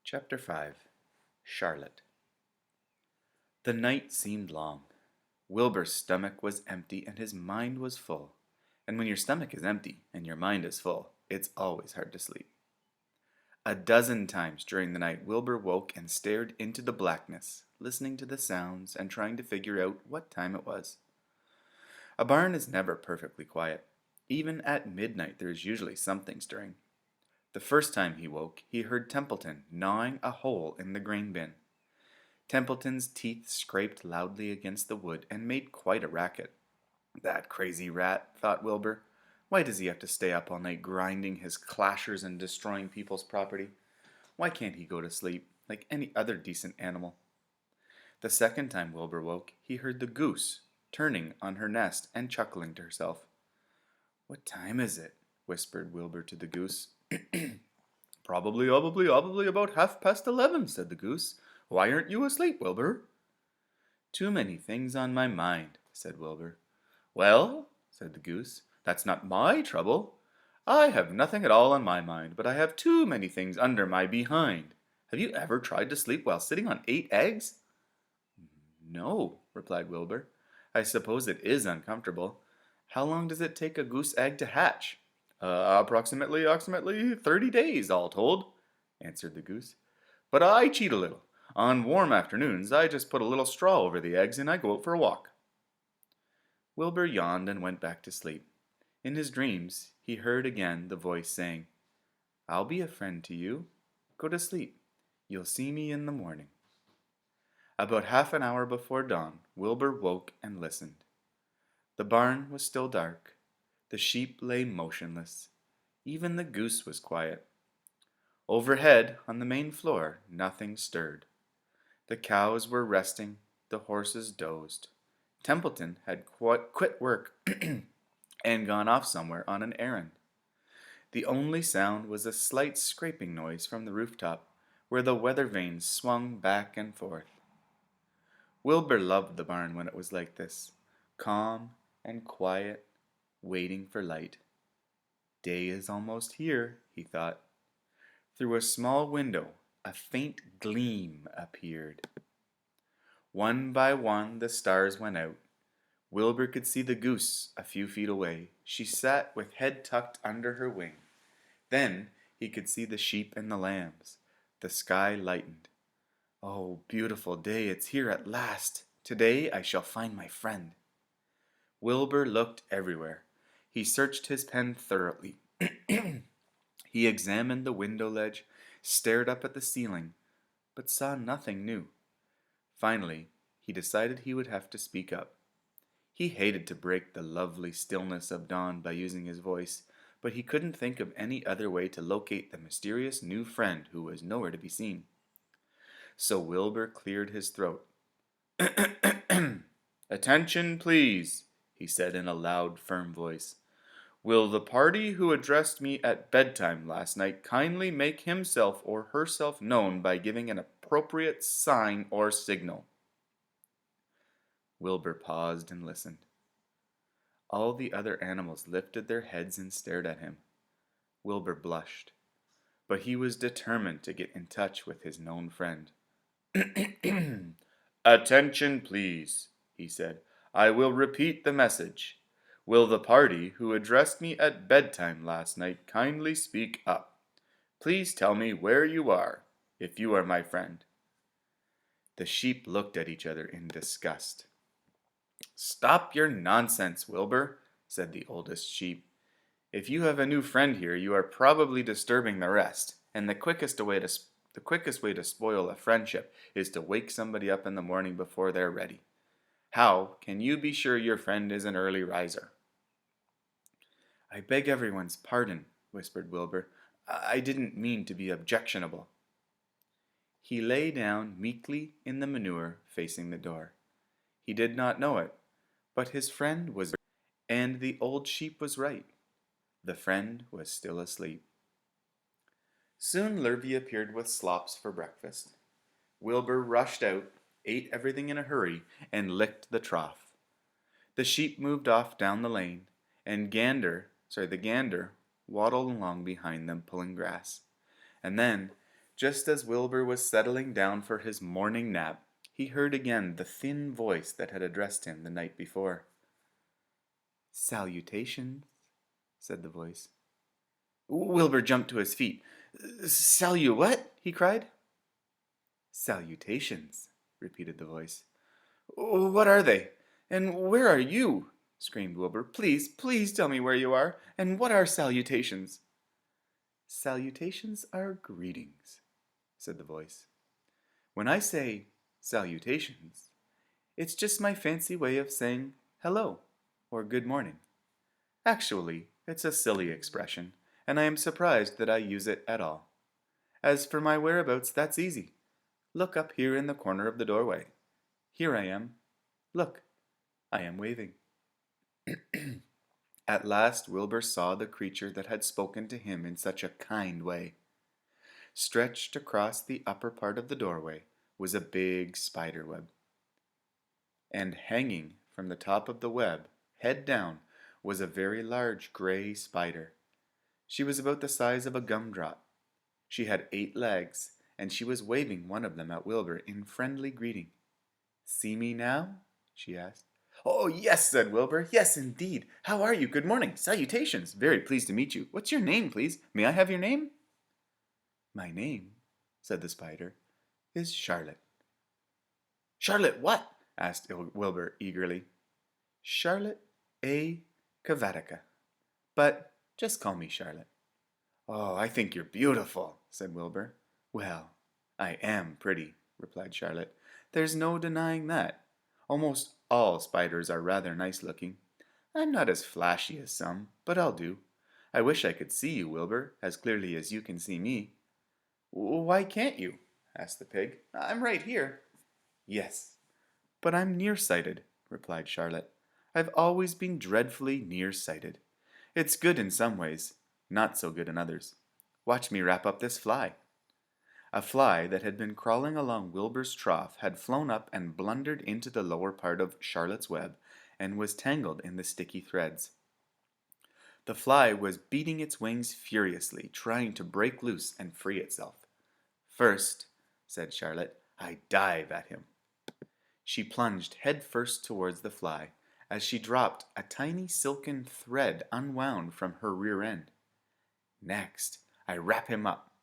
Chapter 5 Charlotte The night seemed long. Wilbur's stomach was empty and his mind was full. And when your stomach is empty and your mind is full, it's always hard to sleep. A dozen times during the night, Wilbur woke and stared into the blackness, listening to the sounds and trying to figure out what time it was. A barn is never perfectly quiet. Even at midnight, there is usually something stirring. The first time he woke, he heard Templeton gnawing a hole in the grain bin. Templeton's teeth scraped loudly against the wood and made quite a racket. That crazy rat, thought Wilbur. Why does he have to stay up all night grinding his clashers and destroying people's property? Why can't he go to sleep like any other decent animal? The second time Wilbur woke, he heard the goose turning on her nest and chuckling to herself. "What time is it?" whispered Wilbur to the goose. Probably about 11:30, said the goose. Why aren't you asleep, Wilbur? Too many things on my mind, said Wilbur. Well, said the goose, that's not my trouble. I have nothing at all on my mind, but I have too many things under my behind. Have you ever tried to sleep while sitting on 8 eggs? No, replied Wilbur. I suppose it is uncomfortable. How long does it take a goose egg to hatch? Approximately 30 days, all told, answered the goose. But I cheat a little. On warm afternoons, I just put a little straw over the eggs and I go out for a walk. Wilbur yawned and went back to sleep. In his dreams, he heard again the voice saying, I'll be a friend to you. Go to sleep. You'll see me in the morning. About half an hour before dawn, Wilbur woke and listened. The barn was still dark. The sheep lay motionless. Even the goose was quiet. Overhead, on the main floor, nothing stirred. The cows were resting, the horses dozed. Templeton had quit work and gone off somewhere on an errand. The only sound was a slight scraping noise from the rooftop, where the weather vanes swung back and forth. Wilbur loved the barn when it was like this, calm and quiet, waiting for light. Day is almost here, he thought. Through a small window, a faint gleam appeared. One by one, the stars went out. Wilbur could see the goose a few feet away. She sat with head tucked under her wing. Then he could see the sheep and the lambs. The sky lightened. Oh, beautiful day, it's here at last. Today I shall find my friend. Wilbur looked everywhere. He searched his pen thoroughly. He examined the window ledge, stared up at the ceiling, but saw nothing new. Finally, he decided he would have to speak up. He hated to break the lovely stillness of dawn by using his voice, but he couldn't think of any other way to locate the mysterious new friend who was nowhere to be seen. So Wilbur cleared his throat. Attention, please, he said in a loud, firm voice. Will the party who addressed me at bedtime last night kindly make himself or herself known by giving an appropriate sign or signal? Wilbur paused and listened. All the other animals lifted their heads and stared at him. Wilbur blushed, but he was determined to get in touch with his known friend. Attention, please, he said. I will repeat the message. Will the party who addressed me at bedtime last night kindly speak up? Please tell me where you are, if you are my friend. The sheep looked at each other in disgust. Stop your nonsense, Wilbur, said the oldest sheep. If you have a new friend here, you are probably disturbing the rest, and the quickest way to spoil a friendship is to wake somebody up in the morning before they're ready. How can you be sure your friend is an early riser? I beg everyone's pardon, whispered Wilbur. I didn't mean to be objectionable. He lay down meekly in the manure facing the door. He did not know it, but his friend was, and the old sheep was right. The friend was still asleep. Soon Lurvy appeared with slops for breakfast. Wilbur rushed out, ate everything in a hurry, and licked the trough. The sheep moved off down the lane, and the gander waddled along behind them pulling grass. And then, Just as Wilbur was settling down for his morning nap, he heard again the thin voice that had addressed him the night before. "Salutations," said the voice. Wilbur jumped to his feet. What?" he cried. "Salutations," repeated the voice. "What are they? And where are you?" screamed Wilbur. "Please, please tell me where you are, and what are salutations?" "Salutations are greetings," said the voice. "When I say salutations, it's just my fancy way of saying hello or good morning. Actually, it's a silly expression, and I am surprised that I use it at all. As for my whereabouts, that's easy. Look up here in the corner of the doorway. Here I am. Look, I am waving." At last Wilbur saw the creature that had spoken to him in such a kind way. Stretched across the upper part of the doorway was a big spider web, and hanging from the top of the web, head down, was a very large gray spider. She was about the size of a gumdrop. She had 8 legs, and she was waving one of them at Wilbur in friendly greeting. "See me now?" she asked. "Oh, yes," said Wilbur. "Yes, indeed. How are you? Good morning. Salutations. Very pleased to meet you. What's your name, please? May I have your name?" "My name," said the spider, "is Charlotte." "Charlotte what?" asked Wilbur eagerly. "Charlotte A. Cavatica. But just call me Charlotte." "Oh, I think you're beautiful," said Wilbur. "Well, I am pretty," replied Charlotte. "There's no denying that. Almost all spiders are rather nice looking. I'm not as flashy as some, but I'll do. I wish I could see you, Wilbur, as clearly as you can see me." "Why can't you?" asked the pig. "I'm right here." "Yes, but I'm nearsighted," replied Charlotte. "I've always been dreadfully nearsighted. It's good in some ways, not so good in others. Watch me wrap up this fly." A fly that had been crawling along Wilbur's trough had flown up and blundered into the lower part of Charlotte's web and was tangled in the sticky threads. The fly was beating its wings furiously, trying to break loose and free itself. "First," said Charlotte, "I dive at him." She plunged head first towards the fly, as she dropped a tiny silken thread unwound from her rear end. "Next, I wrap him up."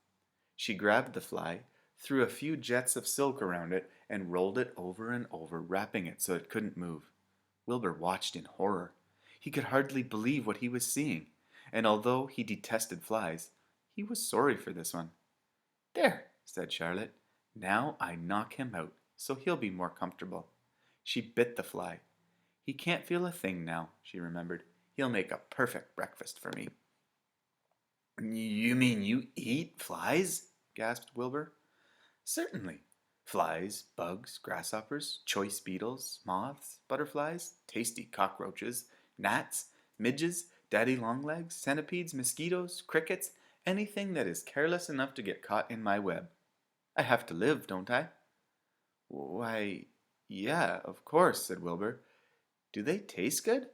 She grabbed the fly, threw a few jets of silk around it, and rolled it over and over, wrapping it so it couldn't move. Wilbur watched in horror. He could hardly believe what he was seeing, and although he detested flies, he was sorry for this one. "There," said Charlotte. "Now I knock him out, so he'll be more comfortable." She bit the fly. "He can't feel a thing now," she remembered. "He'll make a perfect breakfast for me." "You mean you eat flies?" gasped Wilbur. "Certainly. Flies, bugs, grasshoppers, choice beetles, moths, butterflies, tasty cockroaches, gnats, midges, daddy-long-legs, centipedes, mosquitoes, crickets, anything that is careless enough to get caught in my web. I have to live, don't I?" "Why, yeah, of course," said Wilbur. "Do they taste good?"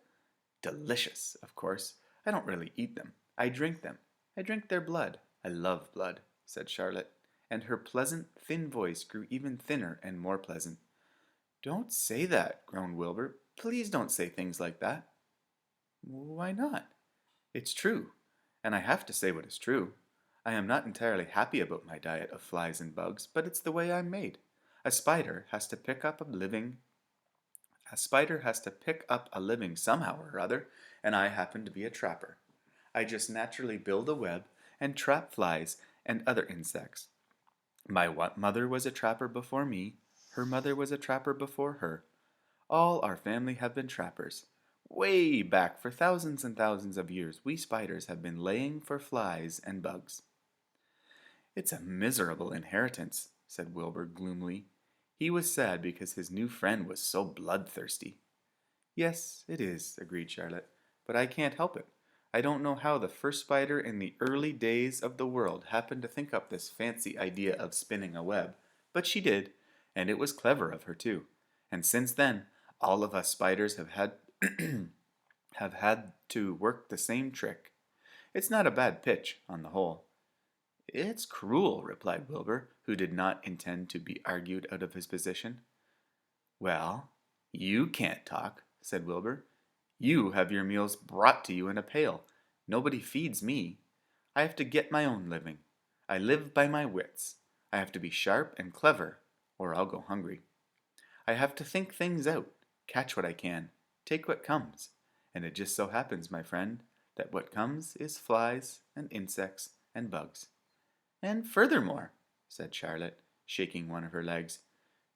"Delicious, of course. I don't really eat them. I drink them. I drink their blood. I love blood," said Charlotte, and her pleasant, thin voice grew even thinner and more pleasant. "Don't say that," groaned Wilbur. "Please don't say things like that." "Why not? It's true, and I have to say what is true. I am not entirely happy about my diet of flies and bugs, but it's the way I'm made. A spider has to pick up a living somehow or other, and I happen to be a trapper. I just naturally build a web and trap flies and other insects. My mother was a trapper before me. Her mother was a trapper before her. All our family have been trappers. Way back for thousands and thousands of years, we spiders have been laying for flies and bugs." "It's a miserable inheritance," said Wilbur gloomily. He was sad because his new friend was so bloodthirsty. "Yes, it is," agreed Charlotte, "but I can't help it. I don't know how the first spider in the early days of the world happened to think up this fancy idea of spinning a web, but she did, and it was clever of her too. And since then, all of us spiders have had have had to work the same trick. It's not a bad pitch, on the whole." It's cruel, replied Wilbur, who did not intend to be argued out of his position. Well, you can't talk, said Wilbur. You have your meals brought to you in a pail. Nobody feeds me. I have to get my own living. I live by my wits. I have to be sharp and clever, or I'll go hungry. I have to think things out, catch what I can, take what comes. And it just so happens, my friend, that what comes is flies and insects and bugs. And furthermore, said Charlotte, shaking one of her legs,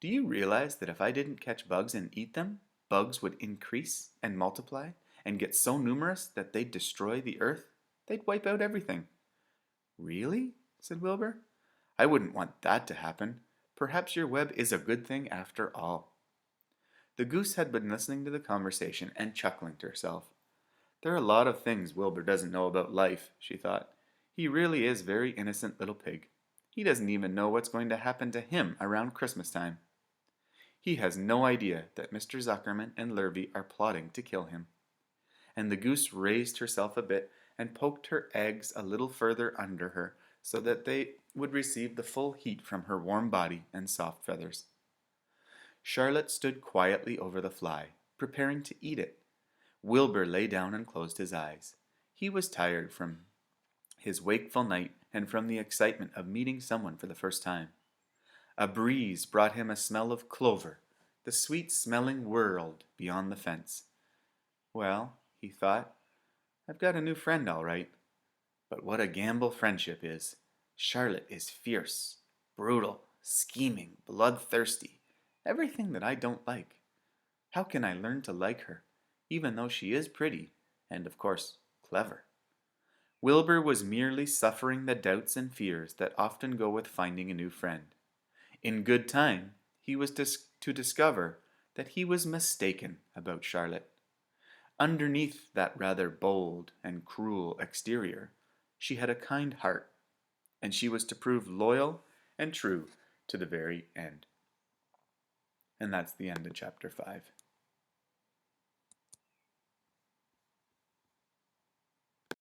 do you realize that if I didn't catch bugs and eat them, bugs would increase and multiply and get so numerous that they'd destroy the earth? They'd wipe out everything. Really? Said Wilbur. I wouldn't want that to happen. Perhaps your web is a good thing after all. The goose had been listening to the conversation and chuckling to herself. There are a lot of things Wilbur doesn't know about life, she thought. He really is a very innocent little pig. He doesn't even know what's going to happen to him around Christmas time. He has no idea that Mr. Zuckerman and Lurvy are plotting to kill him. And the goose raised herself a bit and poked her eggs a little further under her so that they would receive the full heat from her warm body and soft feathers. Charlotte stood quietly over the fly, preparing to eat it. Wilbur lay down and closed his eyes. He was tired from his wakeful night and from the excitement of meeting someone for the first time. A breeze brought him a smell of clover, the sweet-smelling world beyond the fence. Well, he thought, I've got a new friend all right. But what a gamble friendship is. Charlotte is fierce, brutal, scheming, bloodthirsty, everything that I don't like. How can I learn to like her, even though she is pretty and, of course, clever? Wilbur was merely suffering the doubts and fears that often go with finding a new friend. In good time, he was to discover that he was mistaken about Charlotte. Underneath that rather bold and cruel exterior, she had a kind heart, and she was to prove loyal and true to the very end. And that's the end of chapter 5.